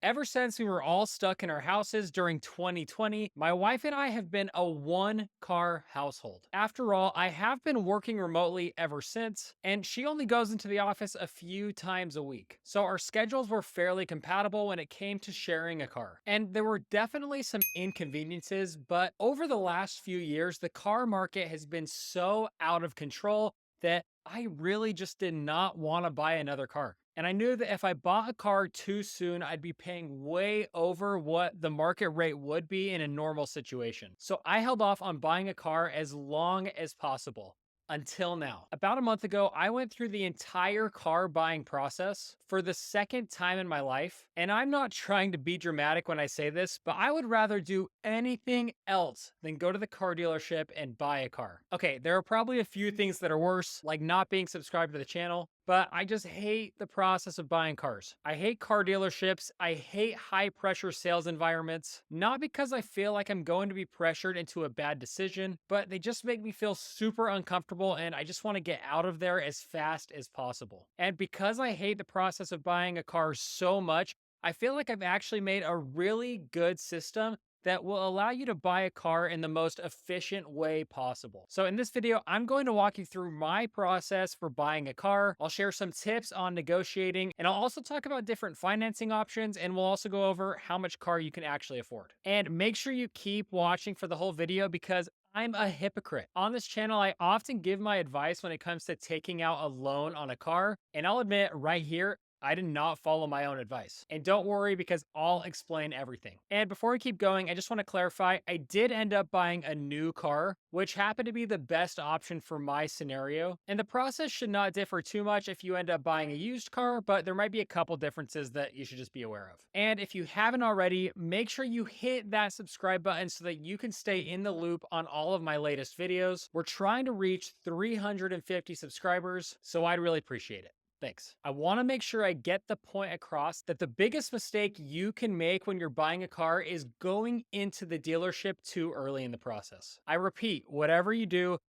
Ever since we were all stuck in our houses during 2020, my wife and I have been a one car household. After all, I have been working remotely ever since, and she only goes into the office a few times a week. So our schedules were fairly compatible when it came to sharing a car. And there were definitely some inconveniences, but over the last few years, the car market has been so out of control that I really just did not want to buy another car. And I knew that if I bought a car too soon, I'd be paying way over what the market rate would be in a normal situation. So I held off on buying a car as long as possible. Until now. About a month ago, I went through the entire car buying process for the second time in my life. And I'm not trying to be dramatic when I say this, but I would rather do anything else than go to the car dealership and buy a car. Okay, there are probably a few things that are worse, like not being subscribed to the channel, but I just hate the process of buying cars. I hate car dealerships. I hate high pressure sales environments, not because I feel like I'm going to be pressured into a bad decision, but they just make me feel super uncomfortable and I just want to get out of there as fast as possible. And because I hate the process of buying a car so much, I feel like I've actually made a really good system that will allow you to buy a car in the most efficient way possible. So in this video, I'm going to walk you through my process for buying a car. I'll share some tips on negotiating, and I'll also talk about different financing options, and we'll also go over how much car you can actually afford. And make sure you keep watching for the whole video because I'm a hypocrite. On this channel, I often give my advice when it comes to taking out a loan on a car, and I'll admit right here, I did not follow my own advice. And don't worry because I'll explain everything. And before we keep going, I just want to clarify, I did end up buying a new car, which happened to be the best option for my scenario. And the process should not differ too much if you end up buying a used car, but there might be a couple differences that you should just be aware of. And if you haven't already, make sure you hit that subscribe button so that you can stay in the loop on all of my latest videos. We're trying to reach 350 subscribers, so I'd really appreciate it. Thanks. I want to make sure I get the point across that the biggest mistake you can make when you're buying a car is going into the dealership too early in the process. I repeat, whatever you do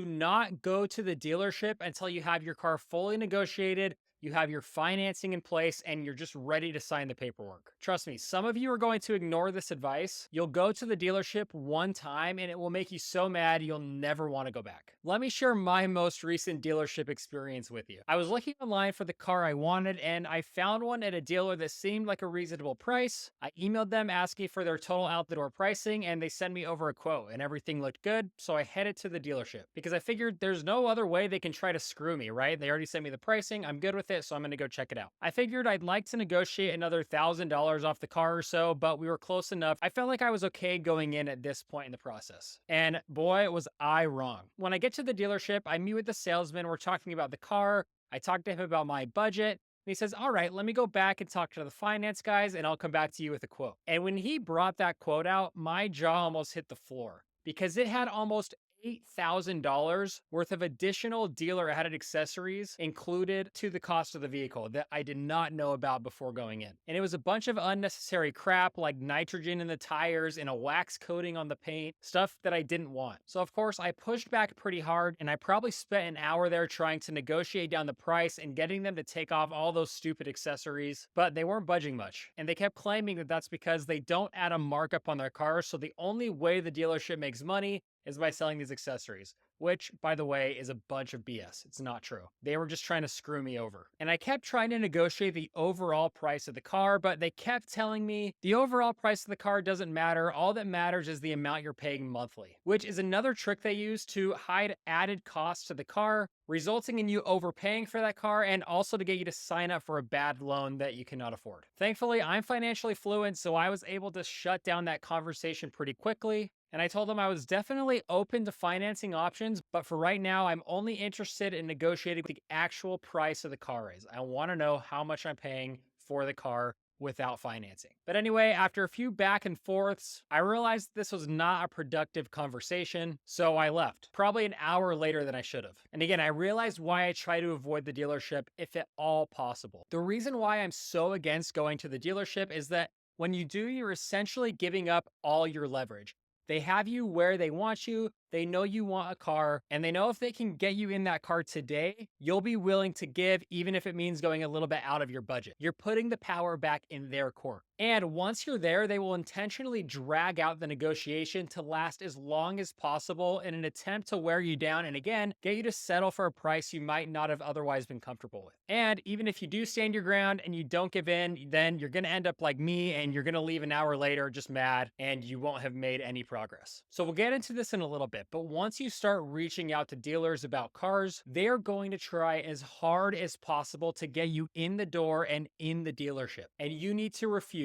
not go to the dealership until you have your car fully negotiated, you have your financing in place, and you're just ready to sign the paperwork. Trust me, some of you are going to ignore this advice. You'll go to the dealership one time and it will make you so mad you'll never want to go back. Let me share my most recent dealership experience with you. I was looking online for the car I wanted and I found one at a dealer that seemed like a reasonable price. I emailed them asking for their total out the door pricing and they sent me over a quote and everything looked good. So I headed to the dealership because I figured there's no other way they can try to screw me, right? They already sent me the pricing. I'm good with it. So I'm going to go check it out. I figured I'd like to negotiate another $1,000 off the car or so, but we were close enough. I felt like I was okay going in at this point in the process. And boy, was I wrong. When I get to the dealership, I meet with the salesman. We're talking about the car. I talked to him about my budget. And he says, all right, let me go back and talk to the finance guys and I'll come back to you with a quote. And when he brought that quote out, my jaw almost hit the floor because it had almost $8,000 worth of additional dealer added accessories included to the cost of the vehicle that I did not know about before going in. And it was a bunch of unnecessary crap like nitrogen in the tires and a wax coating on the paint, stuff that I didn't want. So of course I pushed back pretty hard and I probably spent an hour there trying to negotiate down the price and getting them to take off all those stupid accessories, but they weren't budging much. And they kept claiming that that's because they don't add a markup on their cars. So the only way the dealership makes money is by selling these accessories, which, by the way, is a bunch of BS. It's not true. They were just trying to screw me over. And I kept trying to negotiate the overall price of the car, but they kept telling me the overall price of the car doesn't matter. All that matters is the amount you're paying monthly, which is another trick they use to hide added costs to the car, resulting in you overpaying for that car and also to get you to sign up for a bad loan that you cannot afford. Thankfully, I'm financially fluent, so I was able to shut down that conversation pretty quickly. And I told them I was definitely open to financing options, but for right now, I'm only interested in negotiating the actual price of the car is. I want to know how much I'm paying for the car without financing. But anyway, after a few back and forths, I realized this was not a productive conversation, so I left, probably an hour later than I should have. And again, I realized why I try to avoid the dealership if at all possible. The reason why I'm so against going to the dealership is that when you do, you're essentially giving up all your leverage. They have you where they want you. They know you want a car, and they know if they can get you in that car today, you'll be willing to give, even if it means going a little bit out of your budget. You're putting the power back in their court. And once you're there, they will intentionally drag out the negotiation to last as long as possible in an attempt to wear you down and again, get you to settle for a price you might not have otherwise been comfortable with. And even if you do stand your ground and you don't give in, then you're going to end up like me and you're going to leave an hour later just mad and you won't have made any progress. So we'll get into this in a little bit, but once you start reaching out to dealers about cars, they're going to try as hard as possible to get you in the door and in the dealership. And you need to refuse.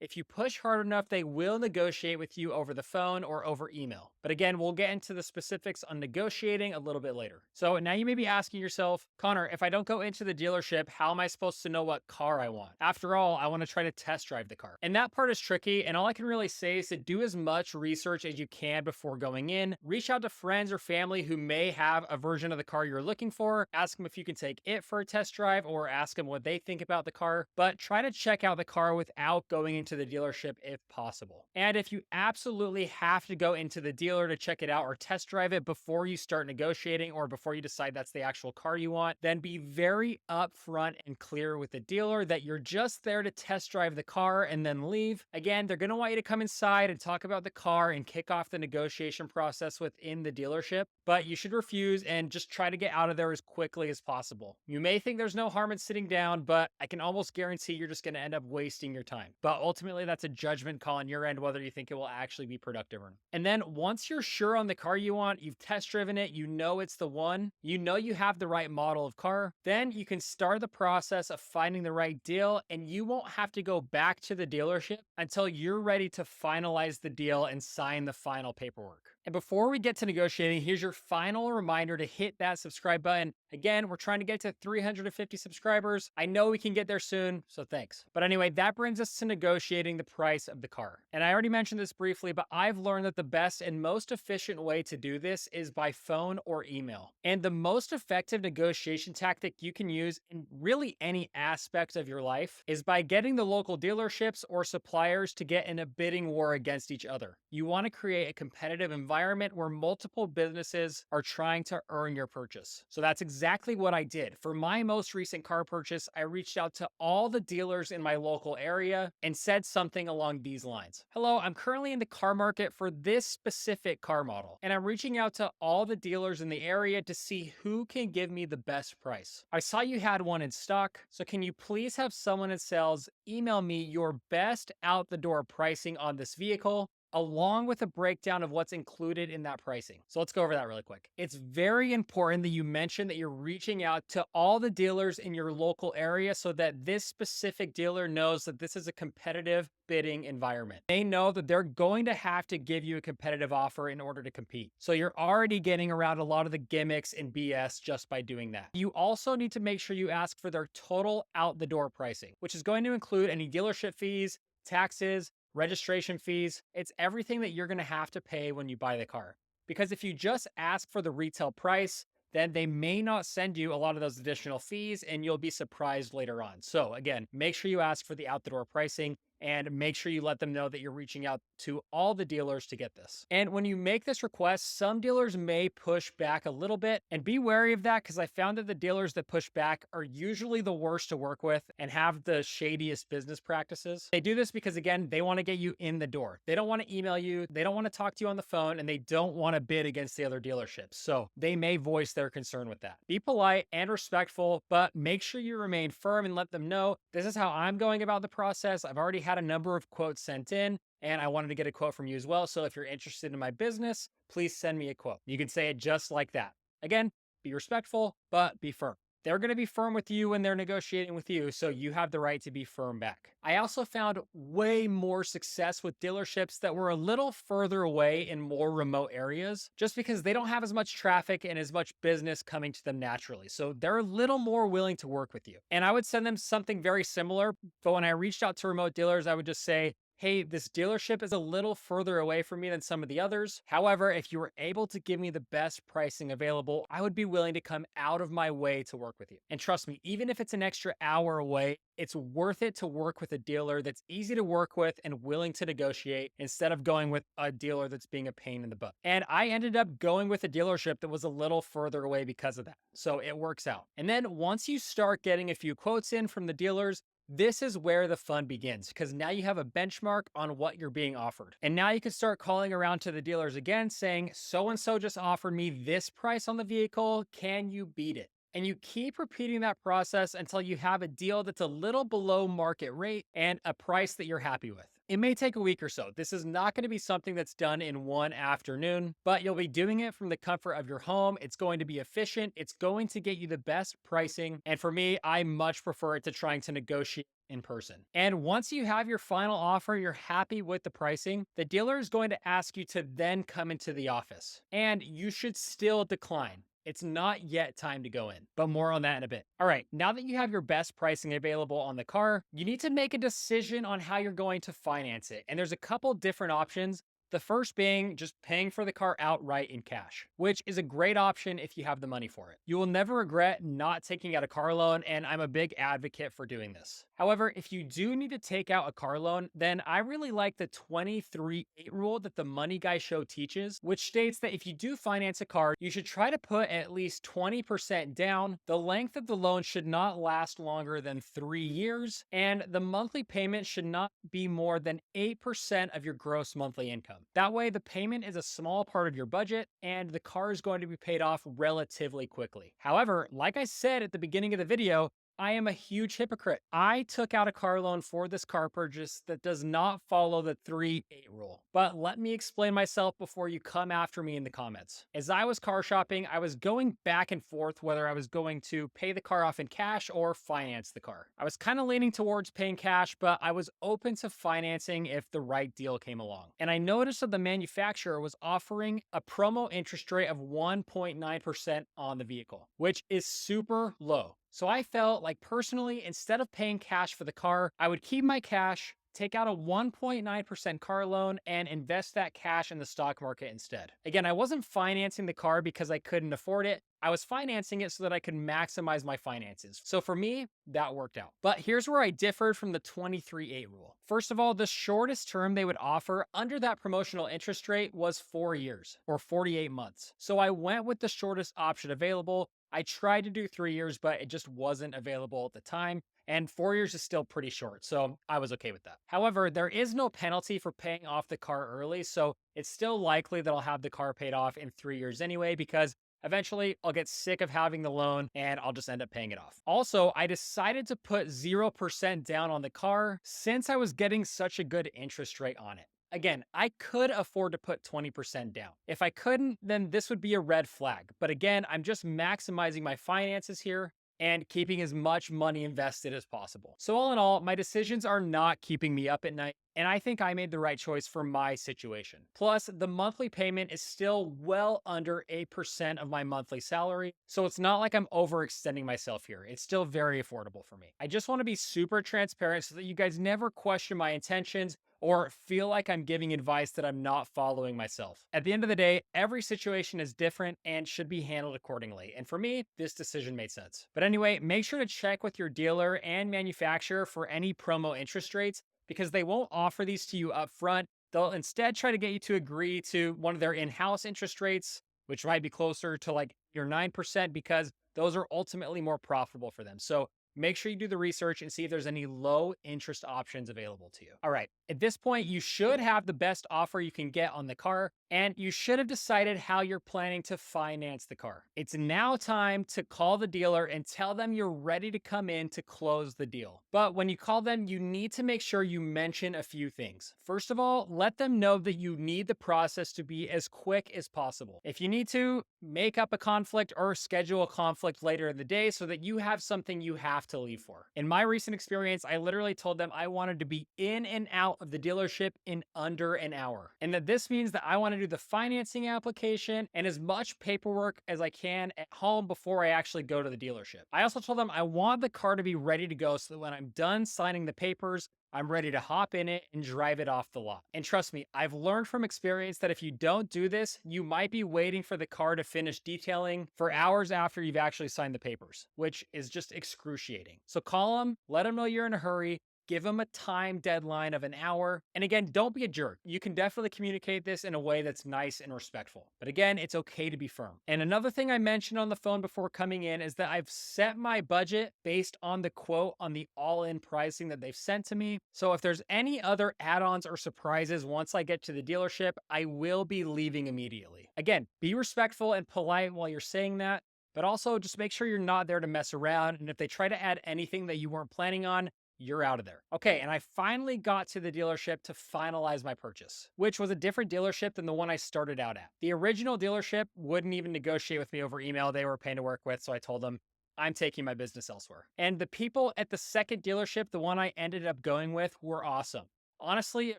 If you push hard enough, they will negotiate with you over the phone or over email. But again, we'll get into the specifics on negotiating a little bit later. So now you may be asking yourself, Connor, if I don't go into the dealership, how am I supposed to know what car I want? After all, I want to try to test drive the car. And that part is tricky. And all I can really say is to do as much research as you can before going in. Reach out to friends or family who may have a version of the car you're looking for. Ask them if you can take it for a test drive or ask them what they think about the car. But try to check out the car without going into the dealership if possible. And if you absolutely have to go into the dealer to check it out or test drive it before you start negotiating or before you decide that's the actual car you want, then be very upfront and clear with the dealer that you're just there to test drive the car and then leave. Again, they're going to want you to come inside and talk about the car and kick off the negotiation process within the dealership, but you should refuse and just try to get out of there as quickly as possible. You may think there's no harm in sitting down, but I can almost guarantee you're just going to end up wasting your time. But ultimately, that's a judgment call on your end, whether you think it will actually be productive or not. And then once you're sure on the car you want, you've test driven it, you know it's the one, you know you have the right model of car, then you can start the process of finding the right deal and you won't have to go back to the dealership until you're ready to finalize the deal and sign the final paperwork. And before we get to negotiating, here's your final reminder to hit that subscribe button. Again, we're trying to get to 350 subscribers. I know we can get there soon, so thanks. But anyway, that brings us to negotiating the price of the car. And I already mentioned this briefly, but I've learned that the best and most efficient way to do this is by phone or email. And the most effective negotiation tactic you can use in really any aspect of your life is by getting the local dealerships or suppliers to get in a bidding war against each other. You want to create a competitive environment where multiple businesses are trying to earn your purchase. So that's exactly what I did. For my most recent car purchase, I reached out to all the dealers in my local area and said something along these lines. Hello, I'm currently in the car market for this specific car model, and I'm reaching out to all the dealers in the area to see who can give me the best price. I saw you had one in stock, so can you please have someone in sales email me your best out the door pricing on this vehicle, along with a breakdown of what's included in that pricing. So let's go over that really quick. It's very important that you mention that you're reaching out to all the dealers in your local area so that this specific dealer knows that this is a competitive bidding environment. They know that they're going to have to give you a competitive offer in order to compete. So you're already getting around a lot of the gimmicks and BS just by doing that. You also need to make sure you ask for their total out the door pricing, which is going to include any dealership fees, taxes, registration fees. It's everything that you're going to have to pay when you buy the car. Because if you just ask for the retail price, then they may not send you a lot of those additional fees and you'll be surprised later on. So again, make sure you ask for the out the door pricing and make sure you let them know that you're reaching out to all the dealers to get this. And when you make this request, some dealers may push back a little bit, and be wary of that because I found that the dealers that push back are usually the worst to work with and have the shadiest business practices. They do this because, again, they want to get you in the door. They don't want to email you, they don't want to talk to you on the phone, and they don't want to bid against the other dealerships. So they may voice their concern with that. Be polite and respectful, but make sure you remain firm and let them know this is how I'm going about the process. I've already had a number of quotes sent in, and I wanted to get a quote from you as well. So if you're interested in my business, please send me a quote. You can say it just like that. Again, be respectful, but be firm. They're going to be firm with you when they're negotiating with you, so you have the right to be firm back. I also found way more success with dealerships that were a little further away in more remote areas, just because they don't have as much traffic and as much business coming to them naturally. So they're a little more willing to work with you. And I would send them something very similar, but when I reached out to remote dealers, I would just say, hey, this dealership is a little further away from me than some of the others. However, if you were able to give me the best pricing available, I would be willing to come out of my way to work with you. And trust me, even if it's an extra hour away, it's worth it to work with a dealer that's easy to work with and willing to negotiate instead of going with a dealer that's being a pain in the butt. And I ended up going with a dealership that was a little further away because of that. So it works out. And then once you start getting a few quotes in from the dealers, this is where the fun begins because now you have a benchmark on what you're being offered. And now you can start calling around to the dealers again saying, so and so just offered me this price on the vehicle. Can you beat it? And you keep repeating that process until you have a deal that's a little below market rate and a price that you're happy with. It may take a week or so. This is not going to be something that's done in one afternoon, but you'll be doing it from the comfort of your home. It's going to be efficient. It's going to get you the best pricing. And for me, I much prefer it to trying to negotiate in person. And once you have your final offer, you're happy with the pricing, the dealer is going to ask you to then come into the office. And you should still decline. It's not yet time to go in, but more on that in a bit. All right, now that you have your best pricing available on the car, you need to make a decision on how you're going to finance it. And there's a couple different options. The first being just paying for the car outright in cash, which is a great option if you have the money for it. You will never regret not taking out a car loan, and I'm a big advocate for doing this. However, if you do need to take out a car loan, then I really like the 23-8 rule that the Money Guy Show teaches, which states that if you do finance a car, you should try to put at least 20% down. The length of the loan should not last longer than 3 years, and the monthly payment should not be more than 8% of your gross monthly income. That way, the payment is a small part of your budget and the car is going to be paid off relatively quickly. However, like I said at the beginning of the video, I am a huge hypocrite. I took out a car loan for this car purchase that does not follow the 3-8 rule. But let me explain myself before you come after me in the comments. As I was car shopping, I was going back and forth whether I was going to pay the car off in cash or finance the car. I was kind of leaning towards paying cash, but I was open to financing if the right deal came along. And I noticed that the manufacturer was offering a promo interest rate of 1.9% on the vehicle, which is super low. So I felt like personally, instead of paying cash for the car, I would keep my cash, take out a 1.9% car loan, and invest that cash in the stock market instead. Again, I wasn't financing the car because I couldn't afford it. I was financing it so that I could maximize my finances. So for me, that worked out. But here's where I differed from the 23-8 rule. First of all, the shortest term they would offer under that promotional interest rate was 4 years or 48 months. So I went with the shortest option available. I tried to do 3 years, but it just wasn't available at the time. And 4 years is still pretty short, so I was okay with that. However, there is no penalty for paying off the car early, so it's still likely that I'll have the car paid off in 3 years anyway, because eventually I'll get sick of having the loan and I'll just end up paying it off. Also, I decided to put 0% down on the car since I was getting such a good interest rate on it. Again, I could afford to put 20% down. If I couldn't, then this would be a red flag. But again, I'm just maximizing my finances here and keeping as much money invested as possible. So all in all, my decisions are not keeping me up at night, and I think I made the right choice for my situation. Plus, the monthly payment is still well under 8% of my monthly salary, so it's not like I'm overextending myself here. It's still very affordable for me. I just want to be super transparent so that you guys never question my intentions or feel like I'm giving advice that I'm not following myself. At the end of the day, every situation is different and should be handled accordingly. And for me, this decision made sense. But anyway, make sure to check with your dealer and manufacturer for any promo interest rates because they won't offer these to you up front. They'll instead try to get you to agree to one of their in-house interest rates, which might be closer to like your 9% because those are ultimately more profitable for them. So make sure you do the research and see if there's any low interest options available to you. All right, at this point, you should have the best offer you can get on the car, and you should have decided how you're planning to finance the car. It's now time to call the dealer and tell them you're ready to come in to close the deal. But when you call them, you need to make sure you mention a few things. First of all, let them know that you need the process to be as quick as possible. If you need to, make up a conflict or schedule a conflict later in the day so that you have something you have to leave for. In my recent experience, I literally told them I wanted to be in and out of the dealership in under an hour. And that this means that I want to do the financing application and as much paperwork as I can at home before I actually go to the dealership. I also told them I want the car to be ready to go so that when I'm done signing the papers, I'm ready to hop in it and drive it off the lot. And trust me, I've learned from experience that if you don't do this, you might be waiting for the car to finish detailing for hours after you've actually signed the papers, which is just excruciating. So call them, let them know you're in a hurry, give them a time deadline of an hour. And again, don't be a jerk. You can definitely communicate this in a way that's nice and respectful. But again, it's okay to be firm. And another thing I mentioned on the phone before coming in is that I've set my budget based on the quote on the all-in pricing that they've sent to me. So if there's any other add-ons or surprises once I get to the dealership, I will be leaving immediately. Again, be respectful and polite while you're saying that, but also just make sure you're not there to mess around. And if they try to add anything that you weren't planning on, you're out of there. Okay, and I finally got to the dealership to finalize my purchase, which was a different dealership than the one I started out at. The original dealership wouldn't even negotiate with me over email. They were a pain to work with, so I told them I'm taking my business elsewhere. And the people at the second dealership, the one I ended up going with, were awesome. Honestly, it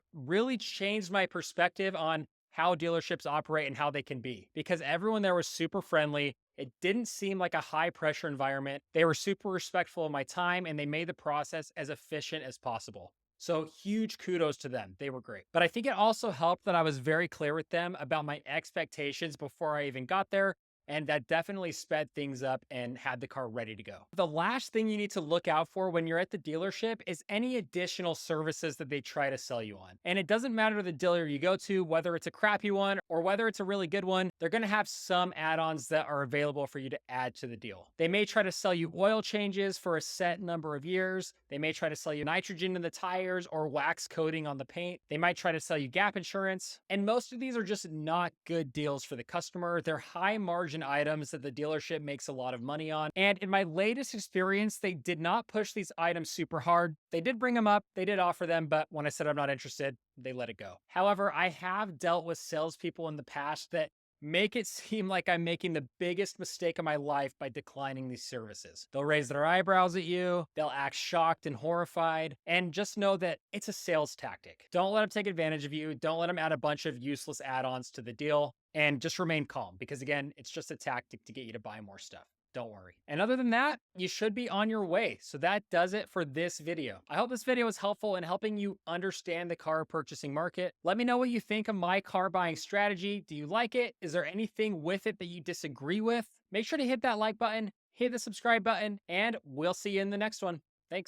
really changed my perspective on how dealerships operate and how they can be because everyone there was super friendly. It didn't seem like a high pressure environment. They were super respectful of my time and they made the process as efficient as possible. So huge kudos to them. They were great. But I think it also helped that I was very clear with them about my expectations before I even got there. And that definitely sped things up and had the car ready to go. The last thing you need to look out for when you're at the dealership is any additional services that they try to sell you on. And it doesn't matter the dealer you go to, whether it's a crappy one or whether it's a really good one, they're gonna have some add-ons that are available for you to add to the deal. They may try to sell you oil changes for a set number of years. They may try to sell you nitrogen in the tires or wax coating on the paint. They might try to sell you gap insurance. And most of these are just not good deals for the customer. They're high margin items that the dealership makes a lot of money on. And in my latest experience, they did not push these items super hard. They did bring them up, they did offer them, but when I said I'm not interested, they let it go. However, I have dealt with salespeople in the past that make it seem like I'm making the biggest mistake of my life by declining these services. They'll raise their eyebrows at you, they'll act shocked and horrified, and just know that it's a sales tactic. Don't let them take advantage of you. Don't let them add a bunch of useless add-ons to the deal, and just remain calm because again, it's just a tactic to get you to buy more stuff. Don't worry. And other than that, you should be on your way. So that does it for this video. I hope this video was helpful in helping you understand the car purchasing market. Let me know what you think of my car buying strategy. Do you like it? Is there anything with it that you disagree with? Make sure to hit that like button, hit the subscribe button, and we'll see you in the next one.